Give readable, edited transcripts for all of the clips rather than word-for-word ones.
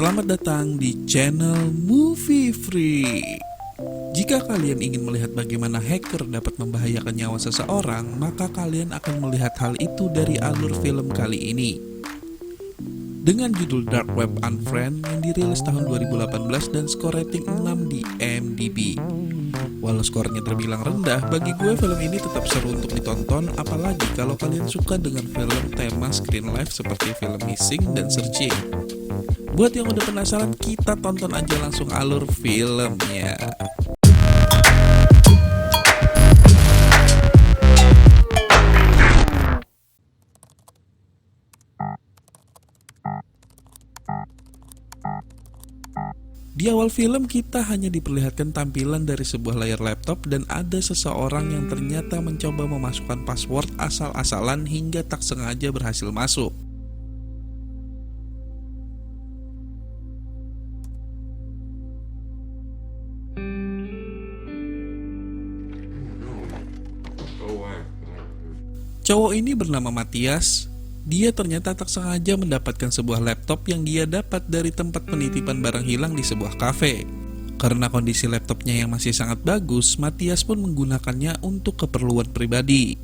Selamat datang di channel Movie Free. Jika kalian ingin melihat bagaimana hacker dapat membahayakan nyawa seseorang, maka kalian akan melihat hal itu dari alur film kali ini. Dengan judul Dark Web Unfriend yang dirilis tahun 2018 dan skor rating 6 di IMDb. Walau skornya terbilang rendah, bagi gue film ini tetap seru untuk ditonton, apalagi kalau kalian suka dengan film tema screen life seperti film Missing dan Searching. Buat yang udah penasaran, kita tonton aja langsung alur filmnya. Di awal film kita hanya diperlihatkan tampilan dari sebuah layar laptop dan ada seseorang yang ternyata mencoba memasukkan password asal-asalan hingga tak sengaja berhasil masuk. Cowok ini bernama Matthias. Dia ternyata tak sengaja mendapatkan sebuah laptop yang dia dapat dari tempat penitipan barang hilang di sebuah kafe. Karena kondisi laptopnya yang masih sangat bagus, Matthias pun menggunakannya untuk keperluan pribadi.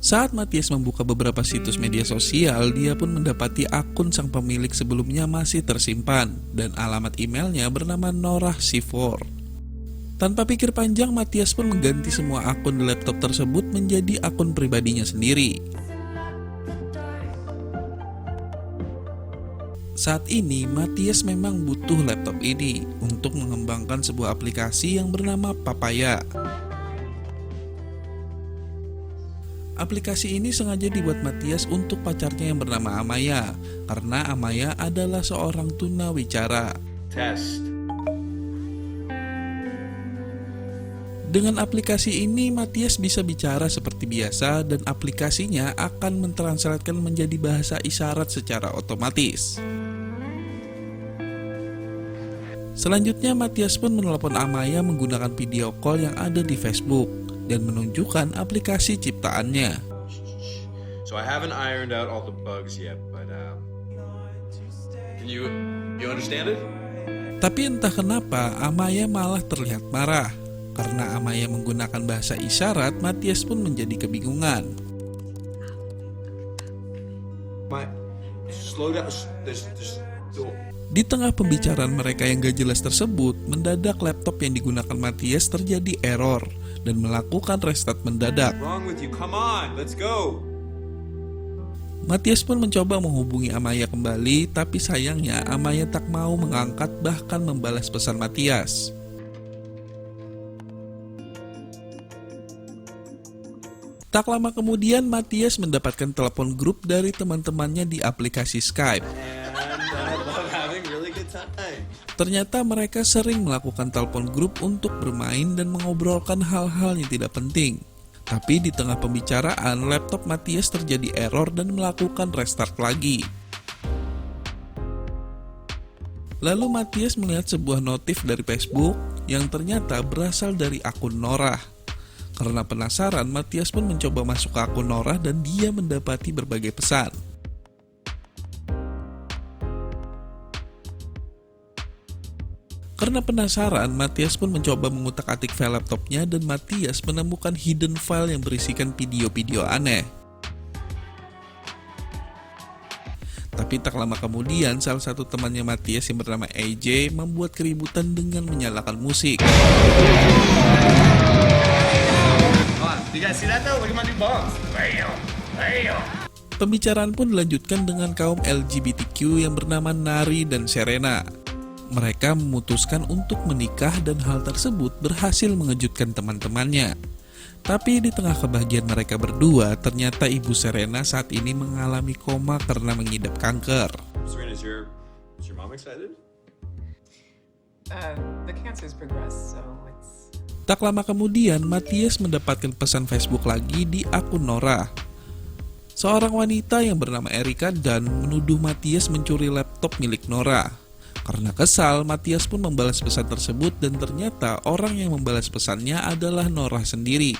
Saat Matthias membuka beberapa situs media sosial, dia pun mendapati akun sang pemilik sebelumnya masih tersimpan dan alamat emailnya bernama Norah C4. Tanpa pikir panjang, Matthias pun mengganti semua akun di laptop tersebut menjadi akun pribadinya sendiri. Saat ini, Matthias memang butuh laptop ini untuk mengembangkan sebuah aplikasi yang bernama Papaya. Aplikasi ini sengaja dibuat Matthias untuk pacarnya yang bernama Amaya, karena Amaya adalah seorang tunawicara. Dengan aplikasi ini, Matthias bisa bicara seperti biasa dan aplikasinya akan mentranslatekan menjadi bahasa isyarat secara otomatis. Selanjutnya, Matthias pun menelpon Amaya menggunakan video call yang ada di Facebook dan menunjukkan aplikasi ciptaannya. So I haven't ironed out all the bugs yet, but can you understand it? Tapi entah kenapa Amaya malah terlihat marah. Karena Amaya menggunakan bahasa isyarat, Matthias pun menjadi kebingungan. Di tengah pembicaraan mereka yang gak jelas tersebut, mendadak laptop yang digunakan Matthias terjadi error dan melakukan restart mendadak. Matthias pun mencoba menghubungi Amaya kembali, tapi sayangnya Amaya tak mau mengangkat bahkan membalas pesan Matthias. Tak lama kemudian, Matthias mendapatkan telepon grup dari teman-temannya di aplikasi Skype. Ternyata mereka sering melakukan telepon grup untuk bermain dan mengobrolkan hal-hal yang tidak penting. Tapi di tengah pembicaraan, laptop Matthias terjadi error dan melakukan restart lagi. Lalu Matthias melihat sebuah notif dari Facebook yang ternyata berasal dari akun Norah. Karena penasaran, Matthias pun mencoba masuk ke akun Norah dan dia mendapati berbagai pesan. Karena penasaran, Matthias pun mencoba mengutak-atik file laptopnya dan Matthias menemukan hidden file yang berisikan video-video aneh. Tapi tak lama kemudian, salah satu temannya Matthias yang bernama AJ membuat keributan dengan menyalakan musik. Pembicaraan pun dilanjutkan dengan kaum LGBTQ yang bernama Nari dan Serena. Mereka memutuskan untuk menikah dan hal tersebut berhasil mengejutkan teman-temannya. Tapi di tengah kebahagiaan mereka berdua, ternyata ibu Serena saat ini mengalami koma karena mengidap kanker. Serena, is your mom excited? The cancer's progressed, so it's... Tak lama kemudian, Matthias mendapatkan pesan Facebook lagi di akun Norah. Seorang wanita yang bernama Erika dan menuduh Matthias mencuri laptop milik Norah. Karena kesal, Matthias pun membalas pesan tersebut dan ternyata orang yang membalas pesannya adalah Norah sendiri.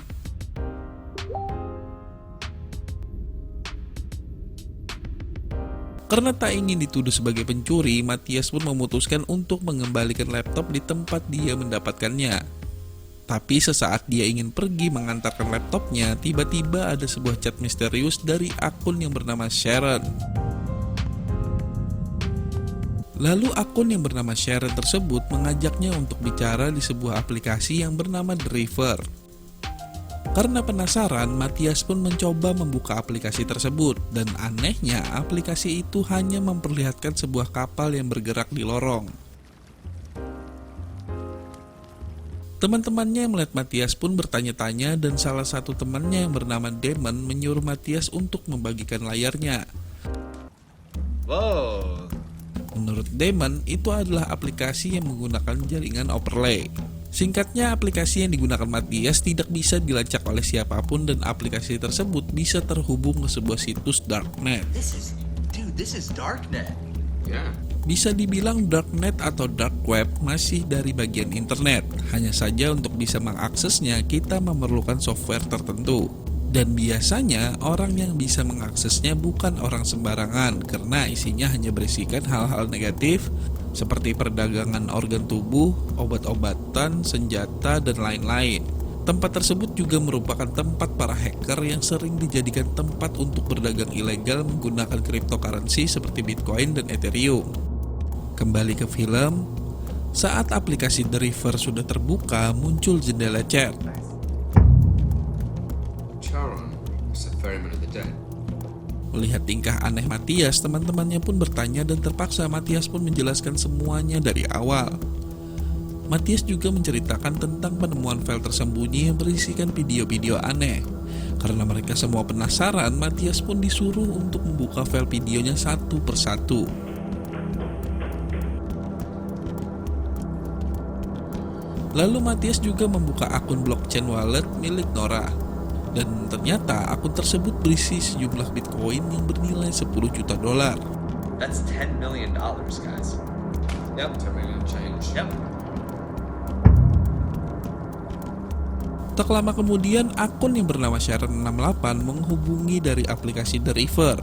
Karena tak ingin dituduh sebagai pencuri, Matias pun memutuskan untuk mengembalikan laptop di tempat dia mendapatkannya. Tapi sesaat dia ingin pergi mengantarkan laptopnya, tiba-tiba ada sebuah chat misterius dari akun yang bernama Sharon. Lalu akun yang bernama Sharon tersebut mengajaknya untuk bicara di sebuah aplikasi yang bernama Driver. Karena penasaran, Matias pun mencoba membuka aplikasi tersebut, dan anehnya aplikasi itu hanya memperlihatkan sebuah kapal yang bergerak di lorong. Teman-temannya yang melihat Matias pun bertanya-tanya, dan salah satu temannya yang bernama Damon menyuruh Matias untuk membagikan layarnya. Whoa. Menurut Damon, itu adalah aplikasi yang menggunakan jaringan overlay. Singkatnya, aplikasi yang digunakan Matias tidak bisa dilacak oleh siapapun dan aplikasi tersebut bisa terhubung ke sebuah situs darknet. This is darknet. Yeah. Bisa dibilang darknet atau dark web masih dari bagian internet. Hanya saja untuk bisa mengaksesnya kita memerlukan software tertentu. Dan biasanya orang yang bisa mengaksesnya bukan orang sembarangan karena isinya hanya berisikan hal-hal negatif seperti perdagangan organ tubuh, obat-obatan, senjata, dan lain-lain. Tempat tersebut juga merupakan tempat para hacker yang sering dijadikan tempat untuk berdagang ilegal menggunakan cryptocurrency seperti Bitcoin dan Ethereum. Kembali ke film, saat aplikasi The River sudah terbuka, muncul jendela chat. Charon is the ferryman of the dead. Melihat tingkah aneh Matias, teman-temannya pun bertanya dan terpaksa Matias pun menjelaskan semuanya dari awal. Matias juga menceritakan tentang penemuan file tersembunyi yang berisikan video-video aneh. Karena mereka semua penasaran, Matias pun disuruh untuk membuka file videonya satu persatu. Lalu Matias juga membuka akun blockchain wallet milik Nora. Dan ternyata akun tersebut berisi sejumlah Bitcoin yang bernilai 10 juta dolar. That's $10 million, guys. Yep. 10 million change. Yep. Tak lama kemudian, akun yang bernama Sharon68 menghubungi dari aplikasi The River.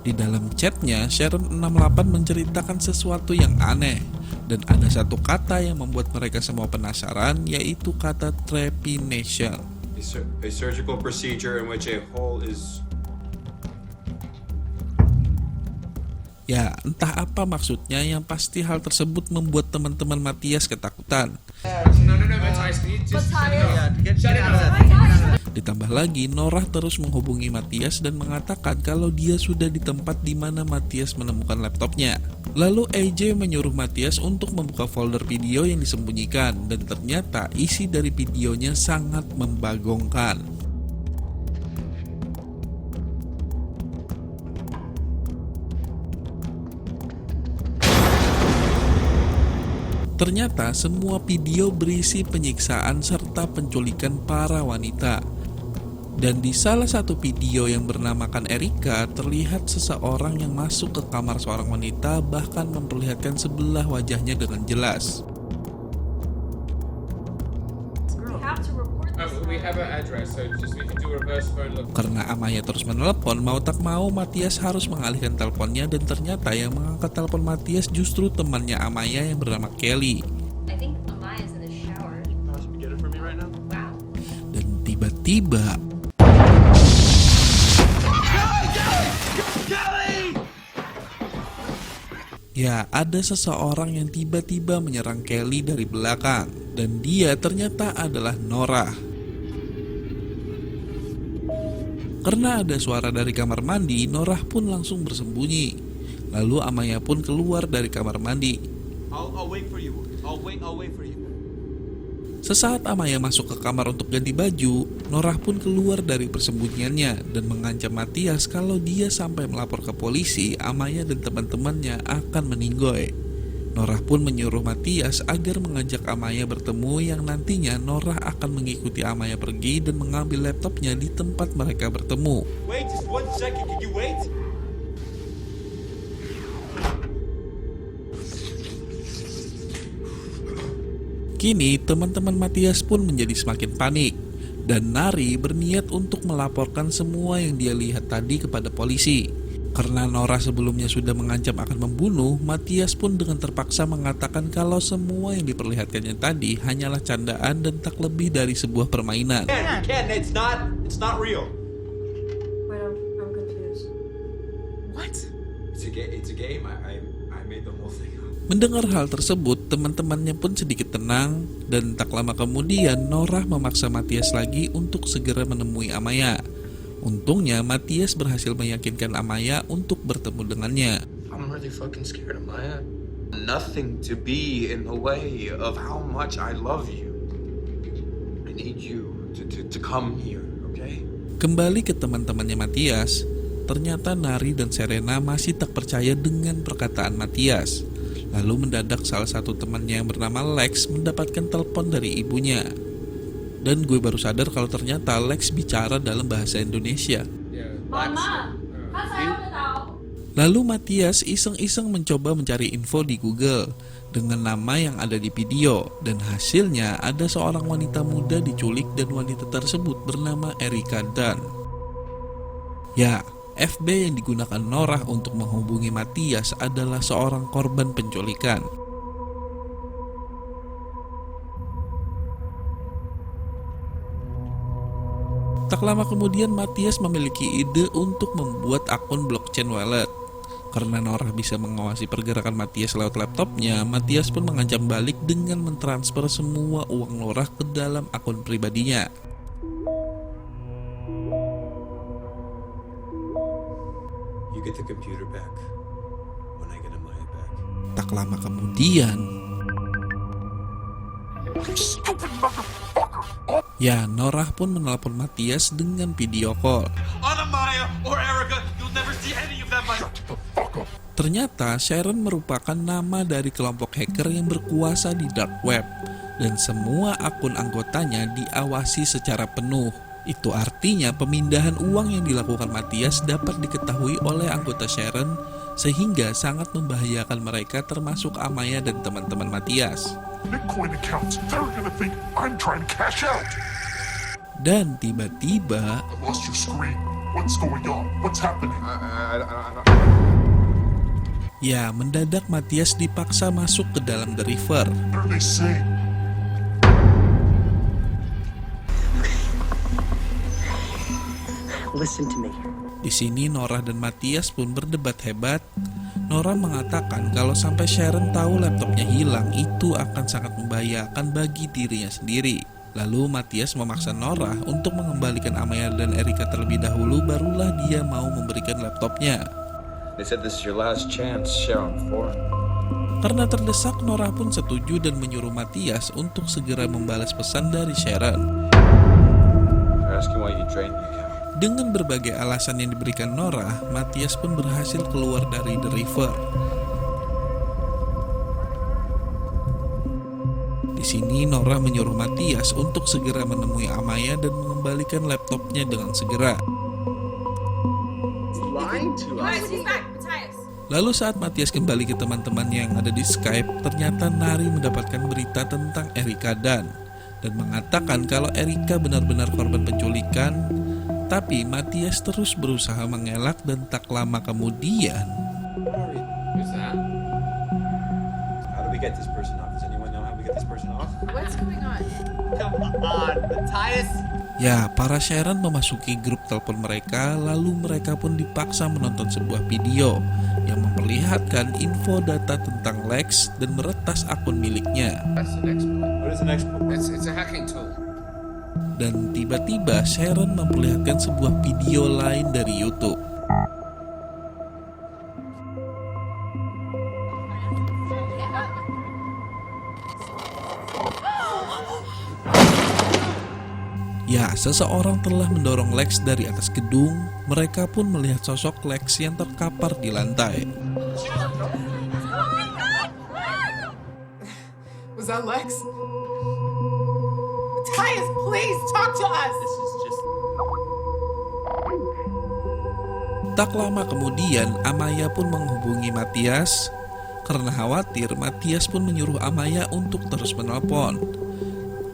Di dalam chatnya, Sharon68 menceritakan sesuatu yang aneh. Dan ada satu kata yang membuat mereka semua penasaran, yaitu kata trepanation. A surgical procedure in which a hole is... Ya, entah apa maksudnya, yang pasti hal tersebut membuat teman-teman Matias ketakutan. No, Matthias, can you just... Get out of that. Ditambah lagi, Norah terus menghubungi Matias dan mengatakan kalau dia sudah di tempat di mana Matias menemukan laptopnya. Lalu AJ menyuruh Matias untuk membuka folder video yang disembunyikan, dan ternyata isi dari videonya sangat membagongkan. Ternyata semua video berisi penyiksaan serta penculikan para wanita. Dan di salah satu video yang bernamakan Erika, terlihat seseorang yang masuk ke kamar seorang wanita bahkan memperlihatkan sebelah wajahnya dengan jelas. We have an address, so just we can do a reverse phone look. Karena Amaya terus menelepon, mau tak mau Matias harus mengalihkan teleponnya, dan ternyata yang mengangkat telepon Matias justru temannya Amaya yang bernama Kelly. I think Amaya's in the shower. Possibly get it for me right now? Wow. Dan tiba-tiba ya, ada seseorang yang tiba-tiba menyerang Kelly dari belakang, dan dia ternyata adalah Norah. Karena ada suara dari kamar mandi, Norah pun langsung bersembunyi. Lalu Amaya pun keluar dari kamar mandi. I'll wait for you. I'll wait for you. Sesaat Amaya masuk ke kamar untuk ganti baju, Norah pun keluar dari persembunyiannya dan mengancam Matias kalau dia sampai melapor ke polisi, Amaya dan teman-temannya akan meninggoy. Norah pun menyuruh Matias agar mengajak Amaya bertemu, yang nantinya Norah akan mengikuti Amaya pergi dan mengambil laptopnya di tempat mereka bertemu. Wait just 1 second. Can you wait? Kini teman-teman Matias pun menjadi semakin panik, dan Nari berniat untuk melaporkan semua yang dia lihat tadi kepada polisi. Karena Nora sebelumnya sudah mengancam akan membunuh, Matias pun dengan terpaksa mengatakan kalau semua yang diperlihatkannya tadi hanyalah candaan dan tak lebih dari sebuah permainan. Ken, it's not real. Wait, I'm confused. What? It's a game. I made the whole thing up. Mendengar hal tersebut, teman-temannya pun sedikit tenang dan tak lama kemudian Nora memaksa Matias lagi untuk segera menemui Amaya. Untungnya Matias berhasil meyakinkan Amaya untuk bertemu dengannya. I'm really fucking scared of Maya. Nothing to be in the way of how much I love you. I need you to come here, okay? Kembali ke teman-temannya Matias, ternyata Nari dan Serena masih tak percaya dengan perkataan Matias. Lalu mendadak salah satu temannya yang bernama Lex mendapatkan telepon dari ibunya. Dan gue baru sadar kalau ternyata Lex bicara dalam bahasa Indonesia. Mama, kan saya udah tahu. Lalu Matias iseng-iseng mencoba mencari info di Google dengan nama yang ada di video. Dan hasilnya ada seorang wanita muda diculik dan wanita tersebut bernama Erika Dunn. Ya, FB yang digunakan Nora untuk menghubungi Matias adalah seorang korban penculikan. Tak lama kemudian Matias memiliki ide untuk membuat akun blockchain wallet. Karena Nora bisa mengawasi pergerakan Matias lewat laptopnya, Matias pun mengancam balik dengan mentransfer semua uang Nora ke dalam akun pribadinya. You get the computer back when I get Maya back. Tak lama kemudian, ya, Nora pun menelpon Matias dengan video call. On Maya or Erica, you'll never see any of that money. Ternyata Sharon merupakan nama dari kelompok hacker yang berkuasa di dark web dan semua akun anggotanya diawasi secara penuh. Itu artinya pemindahan uang yang dilakukan Matias dapat diketahui oleh anggota Sharon sehingga sangat membahayakan mereka termasuk Amaya dan teman-teman Matias. Bitcoin accounts. They're gonna think I'm trying to cash out. Dan tiba-tiba, I lost your screen. What's going on? What's happening? ya mendadak Matias dipaksa masuk ke dalam The River. What are they saying? Listen to me. Di sini Nora dan Matias pun berdebat hebat. Nora mengatakan kalau sampai Sharon tahu laptopnya hilang itu akan sangat membahayakan bagi dirinya sendiri. Lalu Matias memaksa Nora untuk mengembalikan Amaya dan Erika terlebih dahulu, barulah dia mau memberikan laptopnya. They said this is your last chance, Sharon 4. Karena terdesak, Nora pun setuju dan menyuruh Matias untuk segera membalas pesan dari Sharon. They're asking why you drained the account. Dengan berbagai alasan yang diberikan Nora, Matias pun berhasil keluar dari The River. Di sini Nora menyuruh Matias untuk segera menemui Amaya dan mengembalikan laptopnya dengan segera. Guys, he's back. Matthias. Lalu saat Matias kembali ke teman-temannya yang ada di Skype, ternyata Nari mendapatkan berita tentang Erika Dunn dan mengatakan kalau Erika benar-benar korban penculikan. Tapi Matias terus berusaha mengelak dan tak lama kemudian, Who's that? How do we get this person off? Does anyone know how we get this person off? What's going on? Come on, Matthias. ya, para Sharon memasuki grup telepon mereka, lalu mereka pun dipaksa menonton sebuah video yang memperlihatkan info data tentang Lex dan meretas akun miliknya. That's the next one. What is the next one? It's a hacking tool. Dan tiba-tiba Sharon memperlihatkan sebuah video lain dari YouTube. Ya, seseorang telah mendorong Lex dari atas gedung. Mereka pun melihat sosok Lex yang terkapar di lantai. Was that Lex? Matthias, please talk to us. This is just. Tak lama kemudian, Amaya pun menghubungi Matias. Karena khawatir, Matias pun menyuruh Amaya untuk terus menelpon.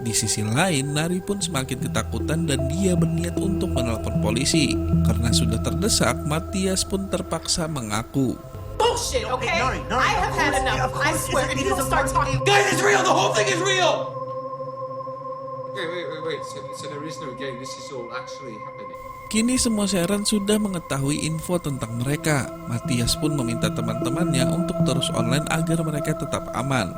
Di sisi lain, Nari pun semakin ketakutan dan dia berniat untuk menelpon polisi. Karena sudah terdesak, Matthias pun terpaksa mengaku. Bullshit, okay? I have had enough. I swear, if you don't start talking. Guys, it's real! The whole thing is real! Wait. So there is no game. This is all actually happening. Kini semua Sharon sudah mengetahui info tentang mereka. Matthias pun meminta teman-temannya untuk terus online agar mereka tetap aman.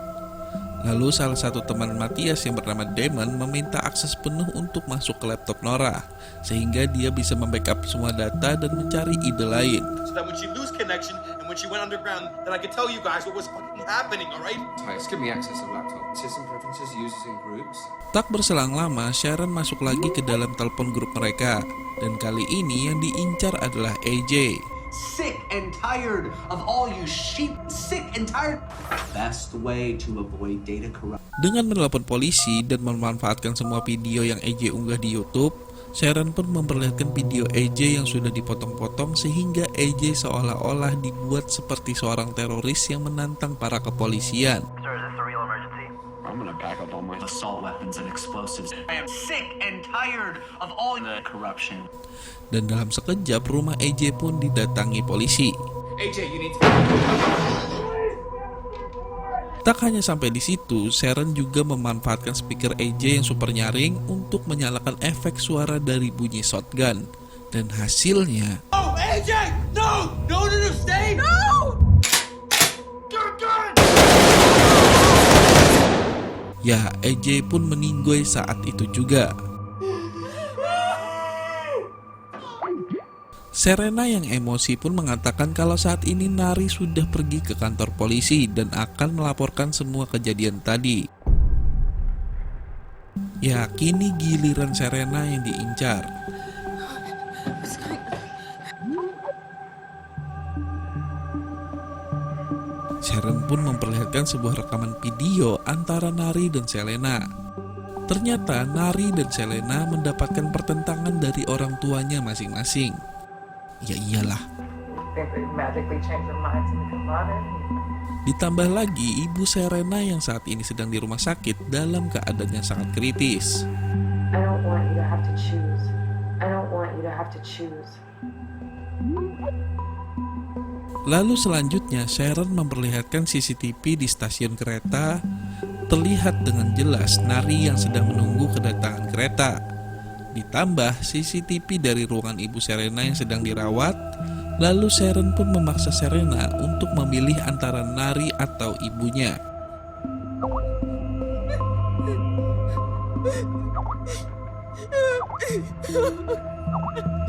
Lalu salah satu teman Matthias yang bernama Damon meminta akses penuh untuk masuk ke laptop Nora, sehingga dia bisa membackup semua data dan mencari ide lain. So that when she lose connection and when she went underground, then I could tell you guys what was fucking happening, alright? Tyus, give me access to laptop. System preferences, users in groups. Tak berselang lama, Sharon masuk lagi ke dalam telepon grup mereka, dan kali ini yang diincar adalah AJ. Sick and tired of all you sheep. Sick and tired. Best way to avoid data corruption. Dengan menelpon polisi dan memanfaatkan semua video yang AJ unggah di YouTube, Sharon pun memperlihatkan video AJ yang sudah dipotong-potong sehingga AJ seolah-olah dibuat seperti seorang teroris yang menantang para kepolisian. Sir, is this a real emergency? I'm gonna pack up all my assault weapons and explosives. I am sick and tired of all the corruption. Dan dalam sekejap rumah AJ pun didatangi polisi. AJ, you need to... Tak hanya sampai di situ, Sharon juga memanfaatkan speaker AJ yang super nyaring untuk menyalakan efek suara dari bunyi shotgun. Dan hasilnya... Oh, AJ! No! No, stay! No! Ya, AJ pun meninggoy saat itu juga. Serena yang emosi pun mengatakan kalau saat ini Nari sudah pergi ke kantor polisi dan akan melaporkan semua kejadian tadi. Ya, kini giliran Serena yang diincar. Sharon pun memperlihatkan sebuah rekaman video antara Nari dan Selena. Ternyata Nari dan Selena mendapatkan pertentangan dari orang tuanya masing-masing. Ya iyalah. Ditambah lagi ibu Serena yang saat ini sedang di rumah sakit dalam keadaan yang sangat kritis. I don't want you to have to choose. I don't want you to have to choose. Lalu selanjutnya Sharon memperlihatkan CCTV di stasiun kereta. Terlihat dengan jelas Nari yang sedang menunggu kedatangan kereta. Ditambah CCTV dari ruangan ibu Serena yang sedang dirawat. Lalu Sharon pun memaksa Serena untuk memilih antara Nari atau ibunya.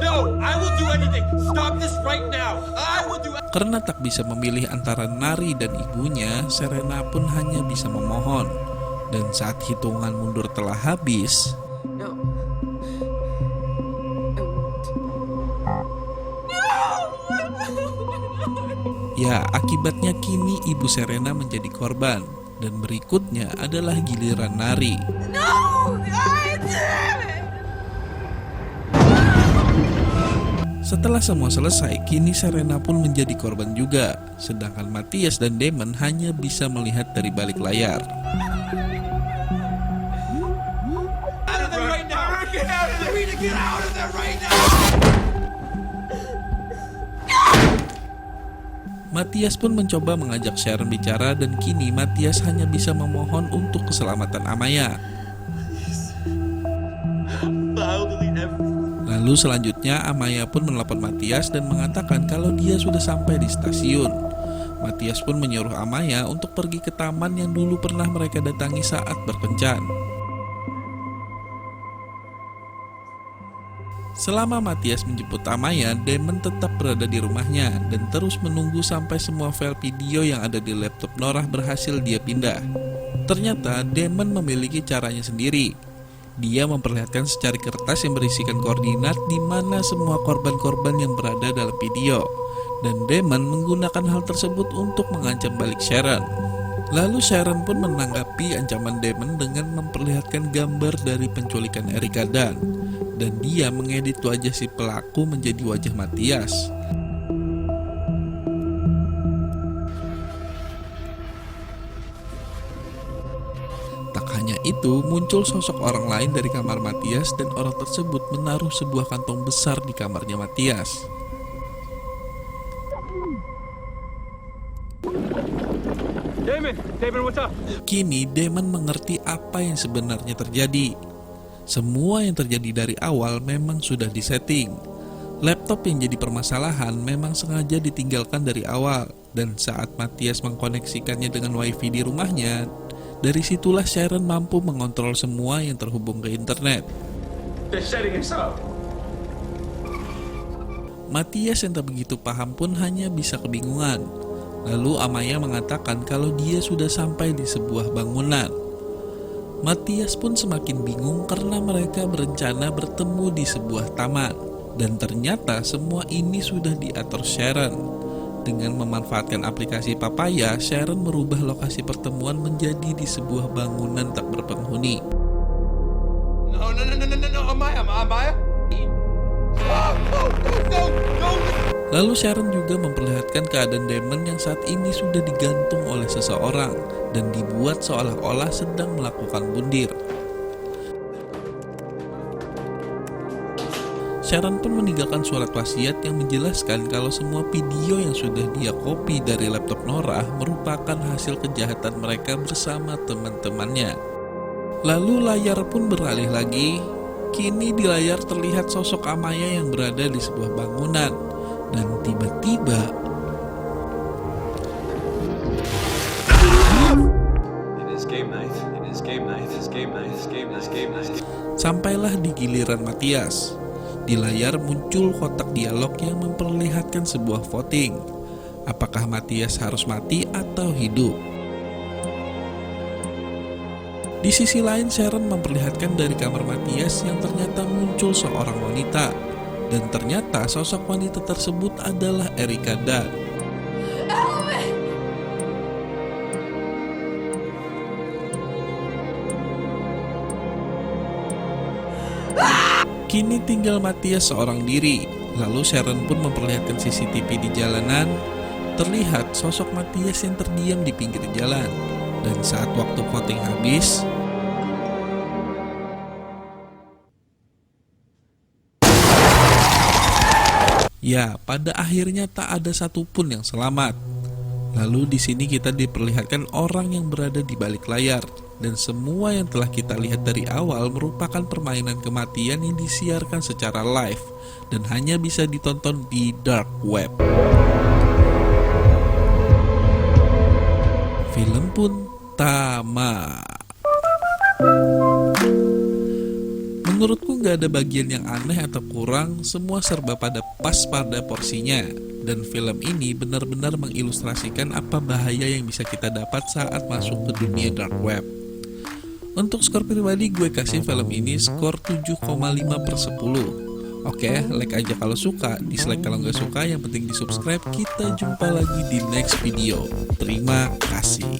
No, I will do anything. Stop this right now. I will do. Karena tak bisa memilih antara Nari dan ibunya, Serena pun hanya bisa memohon. Dan saat hitungan mundur telah habis, No. ya akibatnya kini ibu Serena menjadi korban. Dan berikutnya adalah giliran Nari. No! God damn it! Setelah semua selesai, kini Serena pun menjadi korban juga. Sedangkan Matthias dan Damon hanya bisa melihat dari balik layar. Out of there right now. Get out of there. We need to get out of there right now. Matthias pun mencoba mengajak Sharon bicara dan kini Matthias hanya bisa memohon untuk keselamatan Amaya. I'll delete everything. Lalu selanjutnya Amaya pun menelpon Matthias dan mengatakan kalau dia sudah sampai di stasiun. Matthias pun menyuruh Amaya untuk pergi ke taman yang dulu pernah mereka datangi saat berkencan. Selama Matthias menjemput Amaya, Damon tetap berada di rumahnya dan terus menunggu sampai semua file video yang ada di laptop Nora berhasil dia pindah. Ternyata Damon memiliki caranya sendiri. Dia memperlihatkan secari kertas yang berisikan koordinat di mana semua korban-korban yang berada dalam video. Dan Damon menggunakan hal tersebut untuk mengancam balik Sharon. Lalu Sharon pun menanggapi ancaman Damon dengan memperlihatkan gambar dari penculikan Erika Dan dia mengedit wajah si pelaku menjadi wajah Matthias. Tak hanya itu muncul sosok orang lain dari kamar Matias dan orang tersebut menaruh sebuah kantong besar di kamarnya Matias. Damon, what's up? Kini Damon mengerti apa yang sebenarnya terjadi. Semua yang terjadi dari awal memang sudah disetting. Laptop yang jadi permasalahan memang sengaja ditinggalkan dari awal, dan saat Matias mengkoneksikannya dengan wifi di rumahnya, dari situlah Sharon mampu mengontrol semua yang terhubung ke internet. They're setting us up. Matias yang tak begitu paham pun hanya bisa kebingungan. Lalu Amaya mengatakan kalau dia sudah sampai di sebuah bangunan. Matias pun semakin bingung karena mereka berencana bertemu di sebuah taman. Dan ternyata semua ini sudah diatur Sharon. Dengan memanfaatkan aplikasi Papaya, Sharon merubah lokasi pertemuan menjadi di sebuah bangunan tak berpenghuni. No, Amaya. No. Lalu Sharon juga memperlihatkan keadaan Damon yang saat ini sudah digantung oleh seseorang dan dibuat seolah-olah sedang melakukan bundir. Sharon pun meninggalkan surat wasiat yang menjelaskan kalau semua video yang sudah dia copy dari laptop Nora merupakan hasil kejahatan mereka bersama teman-temannya. Lalu layar pun beralih lagi. Kini di layar terlihat sosok Amaya yang berada di sebuah bangunan. Dan tiba-tiba sampailah di giliran Matias. Di layar muncul kotak dialog yang memperlihatkan sebuah voting. Apakah Matias harus mati atau hidup? Di sisi lain, Sharon memperlihatkan dari kamar Matias yang ternyata muncul seorang wanita. Dan ternyata sosok wanita tersebut adalah Erika Dunn. Kini tinggal Matias seorang diri. Lalu Sharon pun memperlihatkan CCTV di jalanan. Terlihat sosok Matias yang terdiam di pinggir jalan. Dan saat waktu voting habis, ya, pada akhirnya tak ada satupun yang selamat. Lalu di sini kita diperlihatkan orang yang berada di balik layar, dan semua yang telah kita lihat dari awal merupakan permainan kematian yang disiarkan secara live dan hanya bisa ditonton di dark web. Film pun tamat. Menurutku gak ada bagian yang aneh atau kurang, semua serba pada pas pada porsinya. Dan film ini benar-benar mengilustrasikan apa bahaya yang bisa kita dapat saat masuk ke dunia dark web. Untuk skor pribadi gue kasih film ini skor 7,5/10. Oke, like aja kalau suka, dislike kalau gak suka, yang penting di subscribe. Kita jumpa lagi di next video. Terima kasih.